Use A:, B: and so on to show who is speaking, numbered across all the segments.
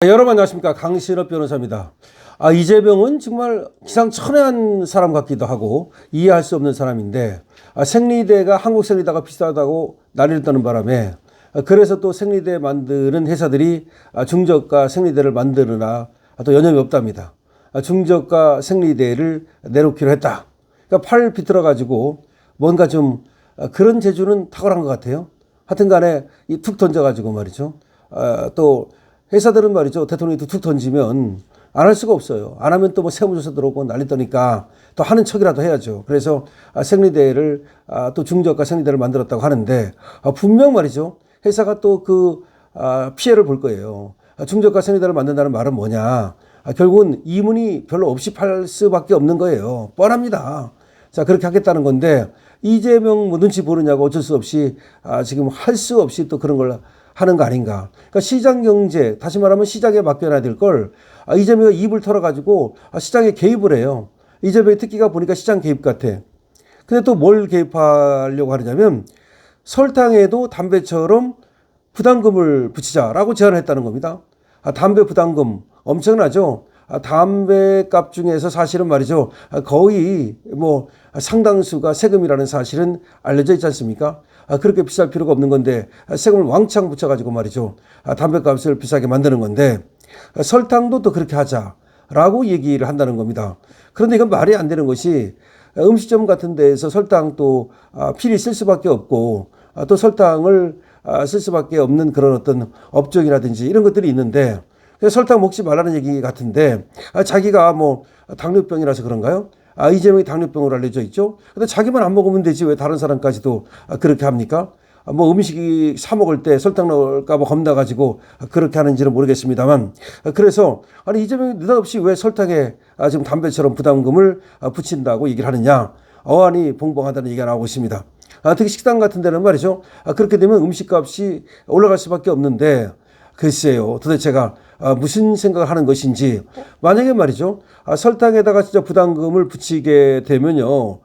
A: 여러분 안녕하십니까, 강신업 변호사입니다. 이재명은 정말 기상천외한 사람 같기도 하고 이해할 수 없는 사람인데, 생리대가 한국 생리대가 비싸다고 난리를 떠는 바람에 그래서 또 생리대 만드는 회사들이 중저가 생리대를 만드느라 또 여념이 없답니다. 중저가 생리대를 내놓기로 했다. 그러니까 팔 비틀어 가지고 뭔가 좀 그런 재주는 탁월한 것 같아요. 하여튼 간에 툭 던져 가지고 말이죠. 또 회사들은 말이죠, 대통령이 툭 던지면 안 할 수가 없어요. 안 하면 또 뭐 세무조사 들어오고 난리 떠니까 또 하는 척이라도 해야죠. 그래서 생리대를 또 중저가 생리대를 만들었다고 하는데, 분명 말이죠, 회사가 또 그 피해를 볼 거예요. 중저가 생리대를 만든다는 말은 뭐냐, 결국은 이문이 별로 없이 팔 수밖에 없는 거예요. 뻔합니다. 자, 그렇게 하겠다는 건데, 이재명 뭐 눈치 보느냐고 어쩔 수 없이 지금 할 수 없이 또 그런 걸 하는 거 아닌가. 그러니까 시장 경제, 다시 말하면 시장에 맡겨놔야 될 걸 이재명이 입을 털어가지고 시장에 개입을 해요. 이재명의 특기가 보니까 시장 개입 같아. 근데 또 뭘 개입하려고 하느냐면, 설탕에도 담배처럼 부담금을 붙이자라고 제안을 했다는 겁니다. 담배 부담금 엄청나죠. 담배값 중에서 사실은 말이죠, 거의 뭐 상당수가 세금이라는 사실은 알려져 있지 않습니까? 그렇게 비쌀 필요가 없는 건데 세금을 왕창 붙여가지고 말이죠, 담배값을 비싸게 만드는 건데, 설탕도 또 그렇게 하자라고 얘기를 한다는 겁니다. 그런데 이건 말이 안 되는 것이, 음식점 같은 데에서 설탕 또 필히 쓸 수밖에 없고, 또 설탕을 쓸 수밖에 없는 그런 어떤 업종이라든지 이런 것들이 있는데, 설탕 먹지 말라는 얘기 같은데, 자기가 뭐 당뇨병이라서 그런가요? 이재명이 당뇨병으로 알려져 있죠. 근데 자기만 안 먹으면 되지 왜 다른 사람까지도 그렇게 합니까? 뭐 음식이 사 먹을 때 설탕 넣을까 봐 겁나가지고 그렇게 하는지는 모르겠습니다만, 그래서 이재명이 느닷없이 왜 설탕에 지금 담배처럼 부담금을 붙인다고 얘기를 하느냐, 어안이 봉봉하다는 얘기가 나오고 있습니다. 특히 식당 같은 데는 말이죠, 그렇게 되면 음식값이 올라갈 수밖에 없는데, 글쎄요, 도대체가 무슨 생각을 하는 것인지. 만약에 말이죠, 설탕에다가 진짜 부담금을 붙이게 되면요,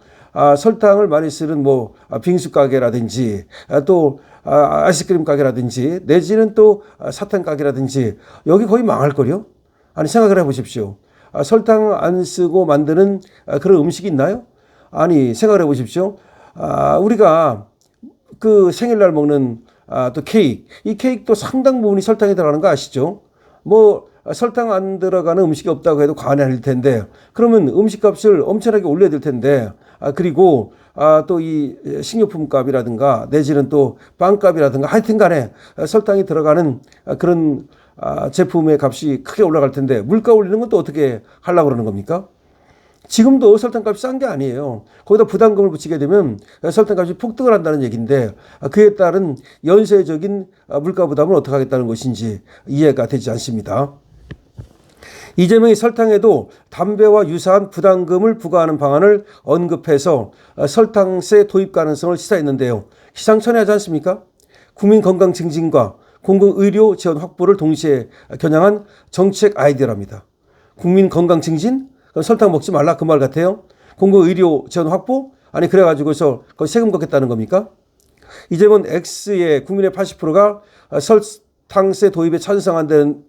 A: 설탕을 많이 쓰는 뭐 빙수 가게라든지 또 아이스크림 가게라든지 내지는 또 사탕 가게라든지 여기 거의 망할 거요. 아니, 생각을 해보십시오. 설탕 안 쓰고 만드는 그런 음식이 있나요? 아니, 생각을 해보십시오. 우리가 그 생일날 먹는 또 케이크, 이 케이크도 상당 부분이 설탕이 들어가는 거 아시죠? 뭐 설탕 안 들어가는 음식이 없다고 해도 과언이 아닐 텐데, 그러면 음식값을 엄청나게 올려야 될 텐데, 그리고 또 이 식료품 값이라든가 내지는 또 빵값이라든가 하여튼 간에 설탕이 들어가는 그런 제품의 값이 크게 올라갈 텐데, 물가 올리는 건 또 어떻게 하려고 그러는 겁니까? 지금도 설탕값이 싼 게 아니에요. 거기다 부담금을 붙이게 되면 설탕값이 폭등을 한다는 얘기인데, 그에 따른 연쇄적인 물가 부담을 어떻게 하겠다는 것인지 이해가 되지 않습니다. 이재명이 설탕에도 담배와 유사한 부담금을 부과하는 방안을 언급해서 설탕세 도입 가능성을 시사했는데요. 기상천외하지 않습니까? 국민 건강 증진과 공공의료 지원 확보를 동시에 겨냥한 정책 아이디어랍니다. 국민 건강 증진? 그럼 설탕 먹지 말라 그 말 같아요. 공공의료 지원 확보? 아니, 그래가지고서 거기 세금 걷겠다는 겁니까? 이재명 X의 국민의 80%가 설탕세 도입에 찬성한다는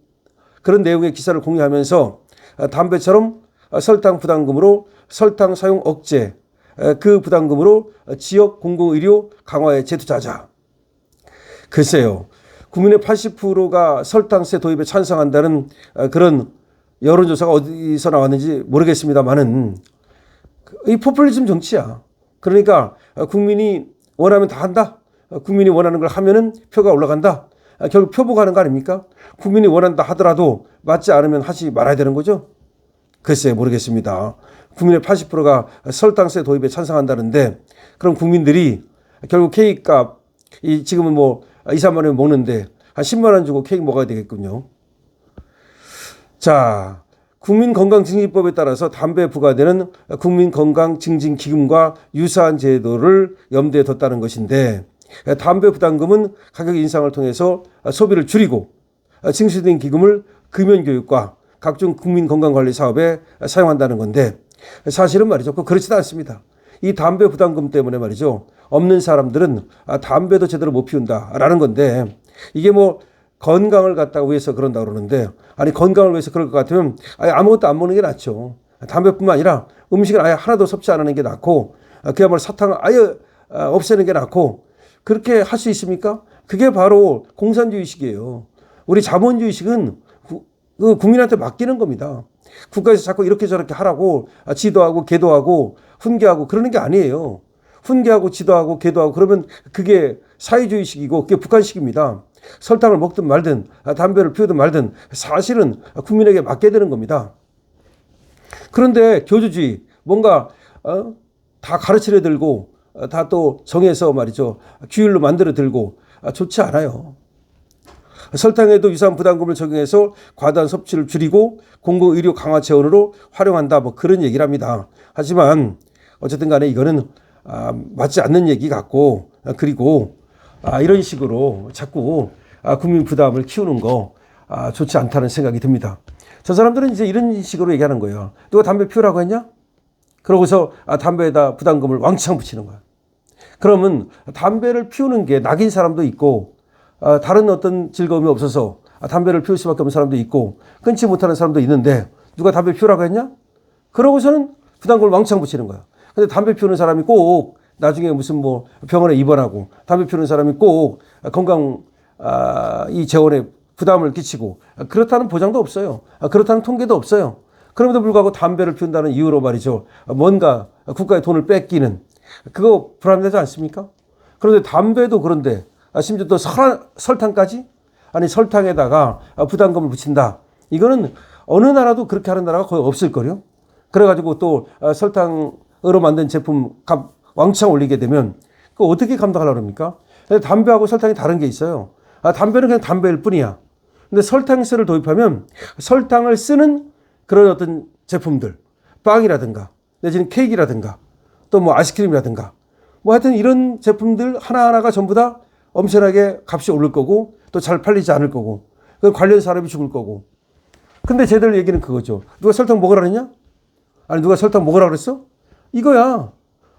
A: 그런 내용의 기사를 공유하면서, 담배처럼 설탕 부담금으로 설탕 사용 억제, 그 부담금으로 지역 공공의료 강화에 재투자하자. 글쎄요, 국민의 80%가 설탕세 도입에 찬성한다는 그런 여론조사가 어디서 나왔는지 모르겠습니다만은, 이 포퓰리즘 정치야. 그러니까 국민이 원하면 다 한다. 국민이 원하는 걸 하면은 표가 올라간다. 결국 표 보고 하는 거 아닙니까? 국민이 원한다 하더라도 맞지 않으면 하지 말아야 되는 거죠? 글쎄 모르겠습니다. 국민의 80%가 설탕세 도입에 찬성한다는데, 그럼 국민들이 결국 케이크 값, 지금은 뭐 2, 3만 원 먹는데 한 10만 원 주고 케이크 먹어야 되겠군요. 자, 국민건강증진법에 따라서 담배에 부과되는 국민건강증진기금과 유사한 제도를 염두에 뒀다는 것인데, 담배 부담금은 가격 인상을 통해서 소비를 줄이고 징수된 기금을 금연교육과 각종 국민건강관리 사업에 사용한다는 건데, 사실은 말이죠, 그렇지도 않습니다. 이 담배 부담금 때문에 말이죠, 없는 사람들은 담배도 제대로 못 피운다라는 건데, 이게 뭐 건강을 갖다가 위해서 그런다 그러는데, 아니 건강을 위해서 그럴 것 같으면 아예 아무것도 안 먹는 게 낫죠. 담배뿐만 아니라 음식을 아예 하나도 섭취 안 하는 게 낫고, 그야말로 사탕을 아예 없애는 게 낫고, 그렇게 할 수 있습니까? 그게 바로 공산주의식이에요. 우리 자본주의식은 그 국민한테 맡기는 겁니다. 국가에서 자꾸 이렇게 저렇게 하라고 지도하고 계도하고 훈계하고 그러는 게 아니에요. 훈계하고 지도하고 계도하고 그러면 그게 사회주의식이고 그게 북한식입니다. 설탕을 먹든 말든 담배를 피우든 말든 사실은 국민에게 맡게 되는 겁니다. 그런데 교주주의 뭔가 다 가르치려 들고 다 또 정해서 말이죠. 규율로 만들어 들고 좋지 않아요. 설탕에도 유사한 부담금을 적용해서 과다한 섭취를 줄이고 공공의료 강화 차원으로 활용한다. 뭐 그런 얘기를 합니다. 하지만 어쨌든 간에 이거는 맞지 않는 얘기 같고, 그리고 이런 식으로 자꾸 국민 부담을 키우는 거 좋지 않다는 생각이 듭니다. 저 사람들은 이제 이런 식으로 얘기하는 거예요. 누가 담배 피우라고 했냐? 그러고서 담배에다 부담금을 왕창 붙이는 거야. 그러면 담배를 피우는 게 낙인 사람도 있고, 다른 어떤 즐거움이 없어서 담배를 피울 수밖에 없는 사람도 있고, 끊지 못하는 사람도 있는데 누가 담배 피우라고 했냐? 그러고서는 부담금을 왕창 붙이는 거야. 근데 담배 피우는 사람이 꼭 나중에 무슨 뭐 병원에 입원하고, 담배 피우는 사람이 꼭 건강 이 재원에 부담을 끼치고, 그렇다는 보장도 없어요. 그렇다는 통계도 없어요. 그럼에도 불구하고 담배를 피운다는 이유로 말이죠. 뭔가 국가의 돈을 뺏기는, 그거 불합리하지 않습니까? 그런데 담배도 그런데 심지어 또 설탕까지? 아니 설탕에다가 부담금을 붙인다. 이거는 어느 나라도 그렇게 하는 나라가 거의 없을걸요. 그래가지고 또 설탕으로 만든 제품 값 왕창 올리게 되면 그거 어떻게 감당하려고 합니까? 담배하고 설탕이 다른 게 있어요. 담배는 그냥 담배일 뿐이야. 근데 설탕세를 도입하면 설탕을 쓰는 그런 어떤 제품들, 빵이라든가 내지는 케이크라든가 또 뭐 아이스크림이라든가 뭐 하여튼 이런 제품들 하나하나가 전부 다 엄청나게 값이 오를 거고 또 잘 팔리지 않을 거고 그 관련 사람이 죽을 거고. 근데 쟤들 얘기는 그거죠. 누가 설탕 먹으라 그랬냐? 아니 누가 설탕 먹으라 그랬어? 이거야.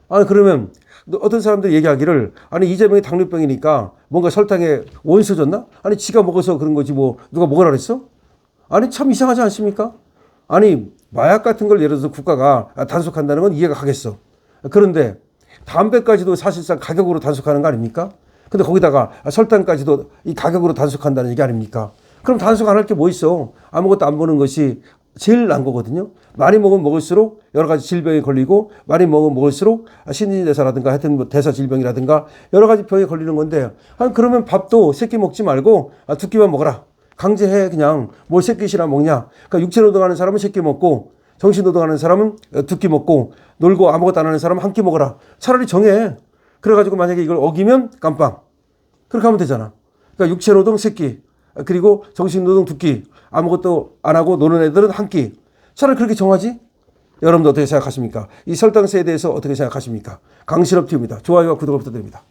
A: 아니 그러면 어떤 사람들이 얘기하기를 아니 이재명이 당뇨병이니까 뭔가 설탕에 원수 줬나? 아니 지가 먹어서 그런 거지 뭐 누가 먹으라 그랬어? 아니 참 이상하지 않습니까? 아니 마약 같은 걸 예를 들어서 국가가 단속한다는 건 이해가 가겠어. 그런데 담배까지도 사실상 가격으로 단속하는 거 아닙니까? 근데 거기다가 설탕까지도 이 가격으로 단속한다는 얘기 아닙니까? 그럼 단속 안 할 게 뭐 있어? 아무것도 안 보는 것이 제일 난 거거든요. 많이 먹으면 먹을수록 여러 가지 질병에 걸리고 많이 먹으면 먹을수록 신진대사라든가 하여튼 뭐 대사 질병이라든가 여러 가지 병에 걸리는 건데, 아니 그러면 밥도 세끼 먹지 말고 두 끼만 먹어라. 강제해. 그냥 뭘 세 끼씩이나 먹냐. 그러니까 육체노동하는 사람은 세 끼 먹고 정신노동하는 사람은 두 끼 먹고 놀고 아무것도 안 하는 사람은 한 끼 먹어라. 차라리 정해. 그래가지고 만약에 이걸 어기면 깜빵. 그렇게 하면 되잖아. 그러니까 육체노동 세 끼 그리고 정신노동 두 끼 아무것도 안 하고 노는 애들은 한 끼. 차라리 그렇게 정하지? 여러분도 어떻게 생각하십니까? 이 설탕세에 대해서 어떻게 생각하십니까? 강신업 TV입니다. 좋아요와 구독을 부탁드립니다.